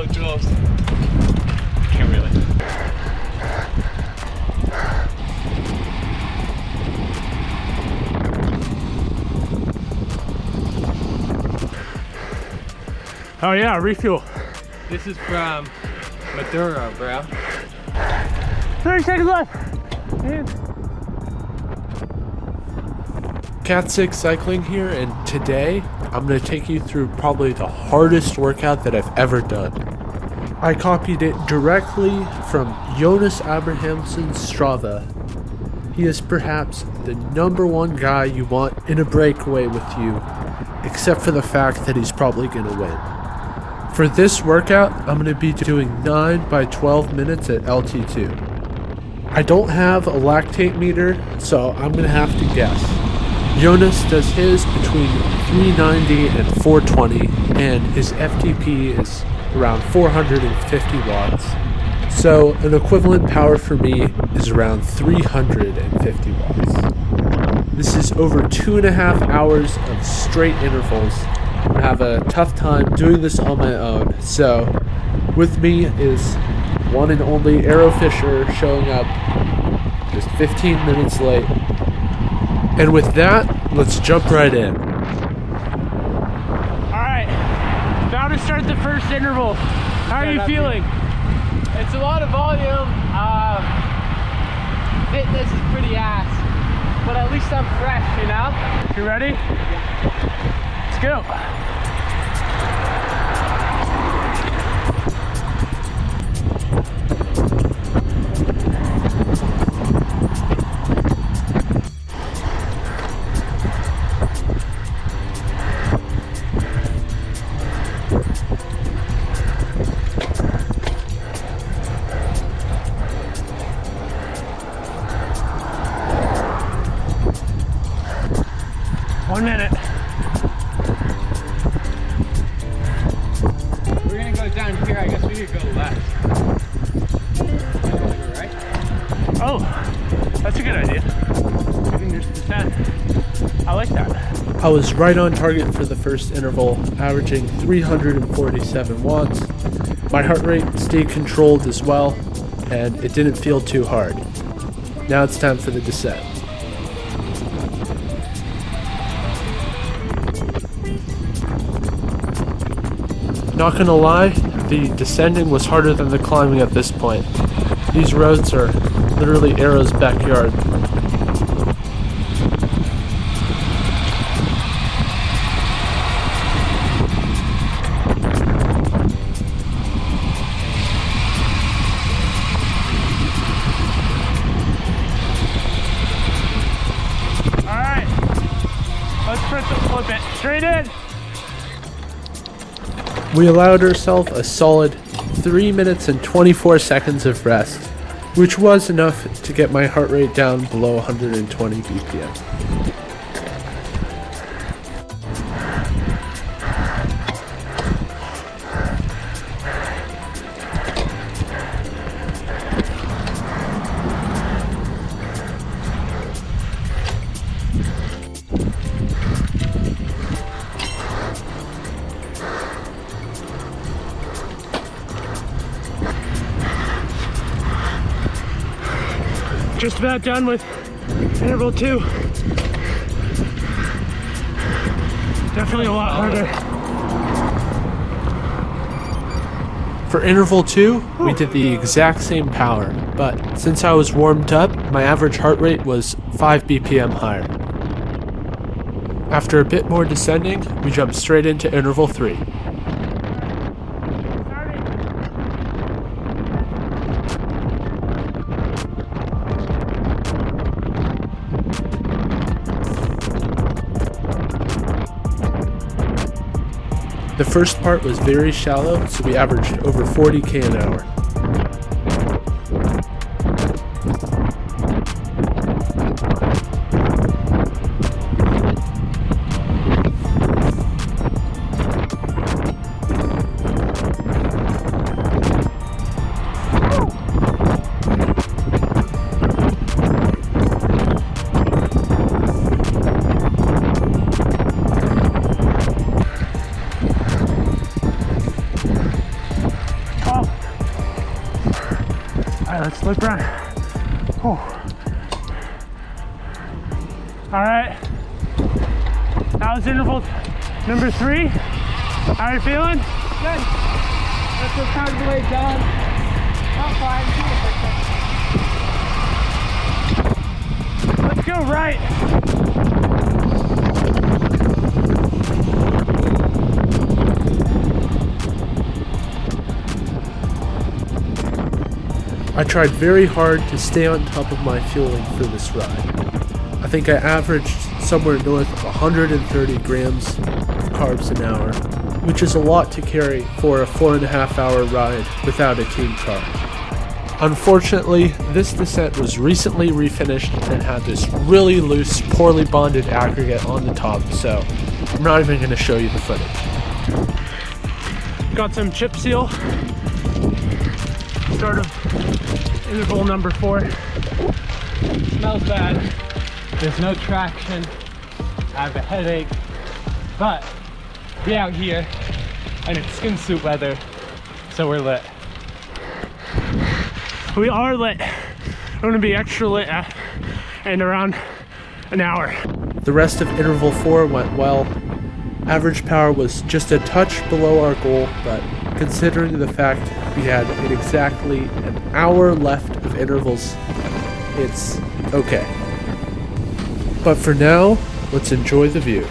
so close. Can't really. Oh yeah, refuel. This is from Maduro, bro. 30 seconds left. Cat 6 Cycling here, and today I'm going to take you through probably the hardest workout that I've ever done. I copied it directly from Jonas Abrahamsen Strava. He is perhaps the #1 guy you want in a breakaway with you, except for the fact that he's probably going to win. For this workout, I'm going to be doing 9 by 12 minutes at LT2. I don't have a lactate meter, so I'm going to have to guess. Jonas does his between 390 and 420, and his FTP is around 450 watts. So an equivalent power for me is around 350 watts. This is over 2.5 hours of straight intervals. I have a tough time doing this on my own, so with me is one and only Arrow Fisher showing up just 15 minutes late. And with that, let's jump right in. Alright, now to start the first interval. How are you feeling? It's a lot of volume. Fitness is pretty ass, but at least I'm fresh, you know? You ready? Let's go. One minute. We're gonna go down here. I guess we could go left. Right? Oh, that's a good idea. I think there's the 10. I like that. I was right on target for the first interval, averaging 347 watts. My heart rate stayed controlled as well, and it didn't feel too hard. Now it's time for the descent. Not gonna lie, the descending was harder than the climbing at this point. These roads are literally Arrow's backyard. Alright, let's flip it straight in. We allowed ourselves a solid 3 minutes and 24 seconds of rest, which was enough to get my heart rate down below 120 BPM. Just about done with interval 2. Definitely a lot harder. For interval 2, we did the exact same power, but since I was warmed up, my average heart rate was 5 BPM higher. After a bit more descending, we jumped straight into interval 3. The first part was very shallow, so we averaged over 40k an hour. Look, Brian. Oh. All right. That was interval number 3. How are you feeling? Good. That's what part of the way done. Not fine. Let's go right. I tried very hard to stay on top of my fueling for this ride. I think I averaged somewhere north of 130 grams of carbs an hour, which is a lot to carry for a 4.5-hour ride without a team car. Unfortunately, this descent was recently refinished and had this really loose, poorly bonded aggregate on the top, so I'm not even going to show you the footage. Got some chip seal. Sort of interval number 4. Smells bad. There's no traction. I have a headache. But we out here and it's skin suit weather, so we're lit. We are lit. I'm gonna be extra lit in around an hour. The rest of interval 4 went well. Average power was just a touch below our goal, but considering the fact we had exactly an hour left of intervals, it's okay. But for now, let's enjoy the view.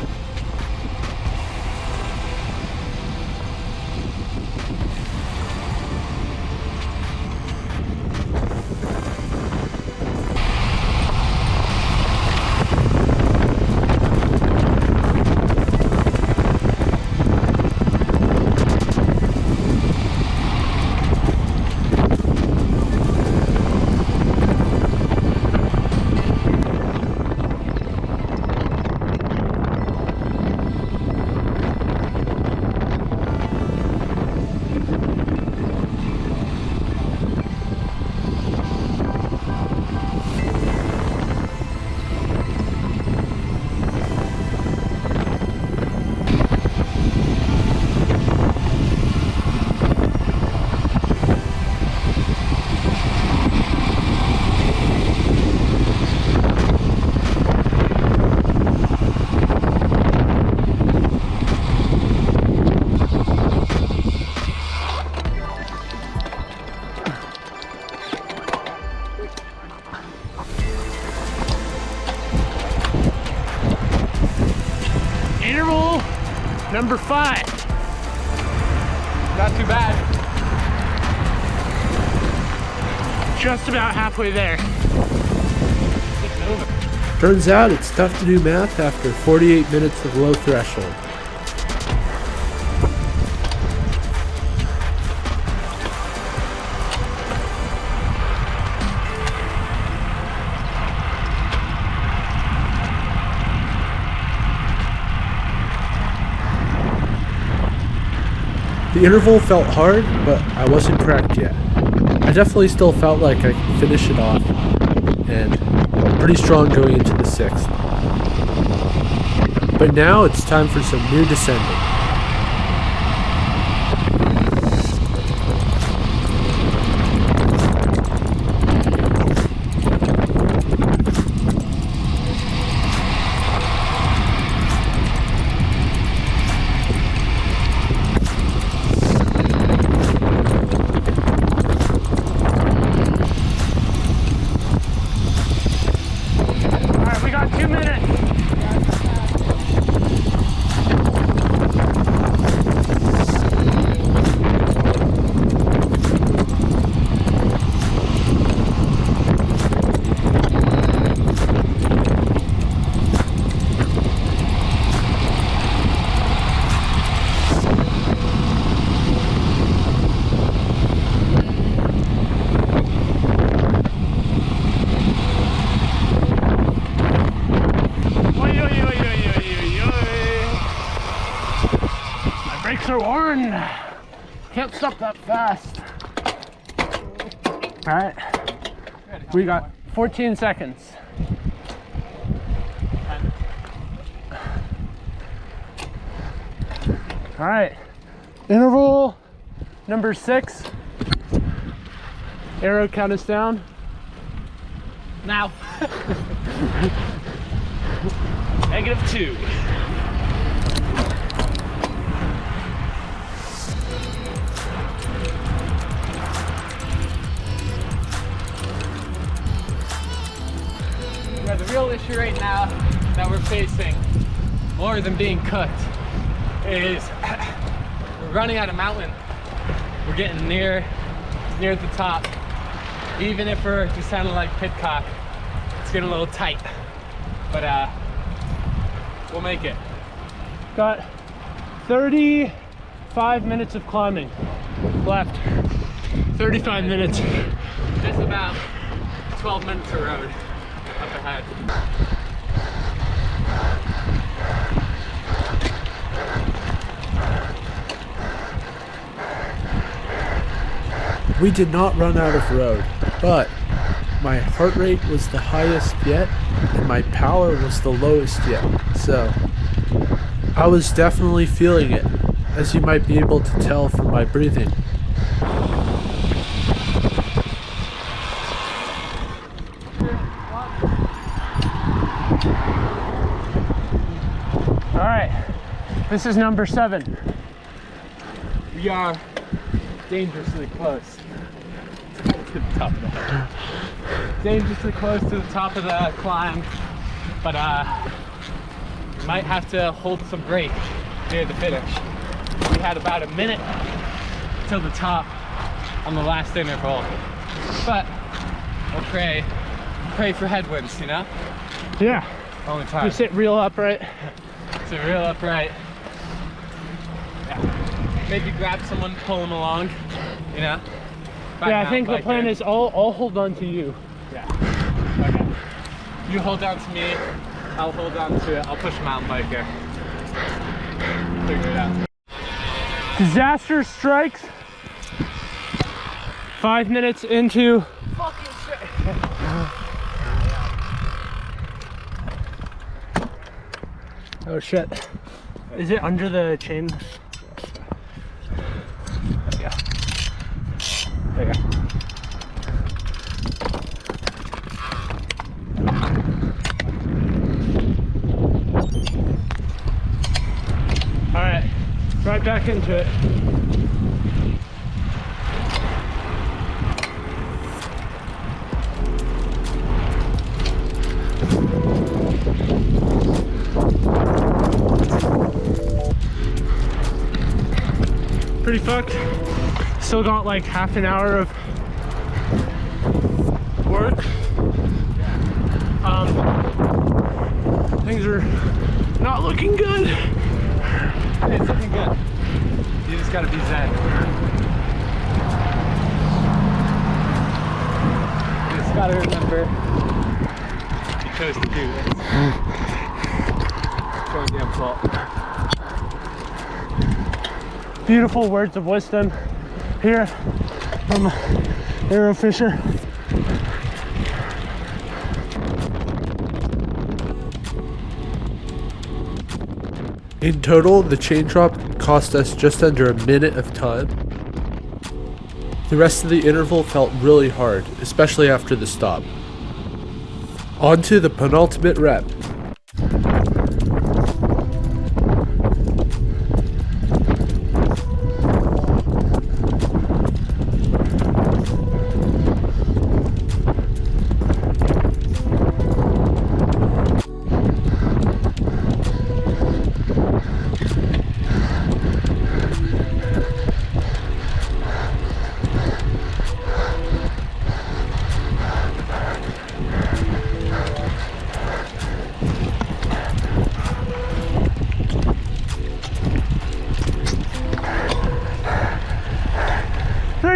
Interval number 5. Not too bad. Just about halfway there. It's over. Turns out it's tough to do math after 48 minutes of low threshold. The interval felt hard, but I wasn't cracked yet. I definitely still felt like I could finish it off, and I'm pretty strong going into the 6th. But now it's time for some new descending. Alright, we got 2 minutes. Brakes are on. Can't stop that fast. All right, we got 14 seconds. All right, interval number 6. Arrow, count us down. Now. -2. Yeah, the real issue right now that we're facing, more than being cooked, is we're running out of mountain. We're getting near the top. Even if we're descending like Pitcock, it's getting a little tight. But we'll make it. Got 35 minutes of climbing left. 35 minutes. Just about 12 minutes of road up ahead. We did not run out of road, but my heart rate was the highest yet, and my power was the lowest yet. So I was definitely feeling it, as you might be able to tell from my breathing. All right, this is number 7. We are dangerously close to the top of the hill. Dangerously close to the top of the climb, but we might have to hold some break near the finish. We had about a minute till the top on the last interval, but we'll pray for headwinds, you know? Yeah. Only time. You sit real upright. Sit real upright. Yeah. Maybe grab someone, pull them along, you know? Yeah, I think the plan is I'll hold on to you. Yeah. Okay. You hold on to me, I'll hold on to it. I'll push a mountain biker. Figure it out. Disaster strikes. 5 minutes into. Fucking shit. Oh shit. Is it under the chain? Yeah. There you go. All right, right back into it. Pretty fucked. Still got like half an hour of work. Things are not looking good. It's looking good. You just gotta be zen. You just gotta remember you chose to do this. It's your damn fault. Beautiful words of wisdom here from Arrow Fisher. In total, the chain drop cost us just under a minute of time. The rest of the interval felt really hard, especially after the stop. On to the penultimate rep.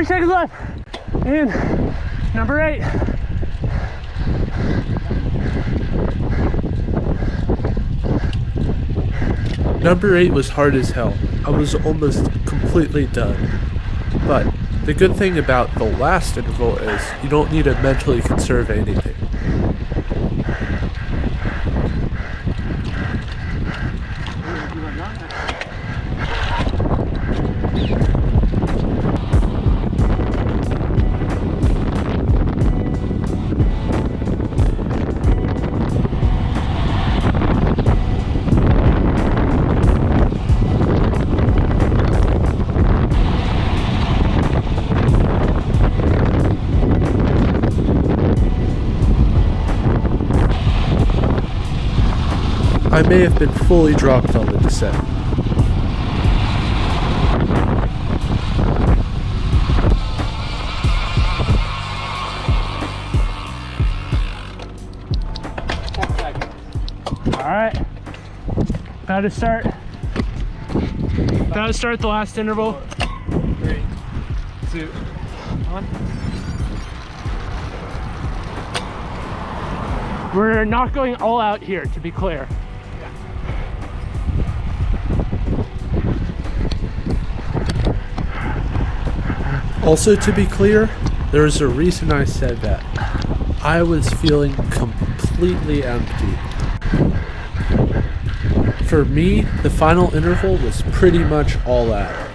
Seconds left. And number 8. Number 8 was hard as hell. I was almost completely done. But the good thing about the last interval is you don't need to mentally conserve anything. I may have been fully dropped on the descent. All right, about to start the last interval. 3, 2, 1. We're not going all out here, to be clear. Also, to be clear, there is a reason I said that. I was feeling completely empty. For me, the final interval was pretty much all out.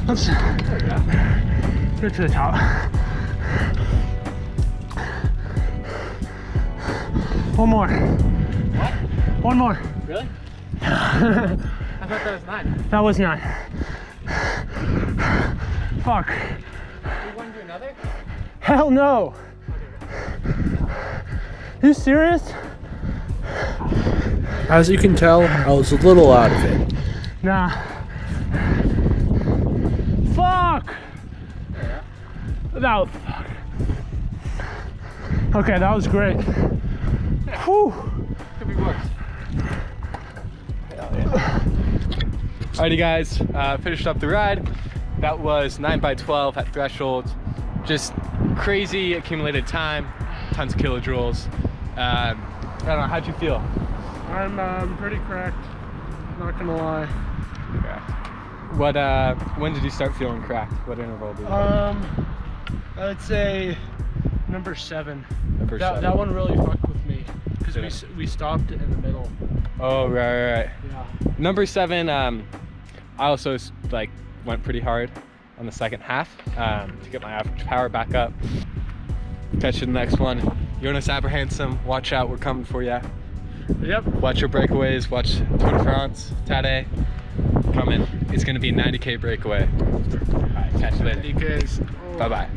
Let's get to the top. One more. What? One more. Really? I thought that was 9. That was 9. Fuck. You want to do another? Hell no. You serious? As you can tell, I was a little out of it. Nah. Fuck! That was fuck. Okay, that was great. Yeah. Whew. Could be worse. Hell yeah. Alrighty guys, finished up the ride. That was 9x12 at threshold. Just crazy accumulated time, tons of kilojoules. I don't know, how'd you feel? I'm pretty cracked, not gonna lie. Cracked. What, when did you start feeling cracked? What interval did you I would say number 7. Number 7. That one really fucked with me because we stopped in the middle. Oh, right. Yeah. Number 7, I also like went pretty hard on the second half to get my average power back up. Catch you in the next one. Jonas Abrahamsen, watch out, we're coming for you. Yep. Watch your breakaways, watch Tour de France, Tade, coming. It's gonna be a 90K breakaway. All right, catch you later. Because Bye-bye.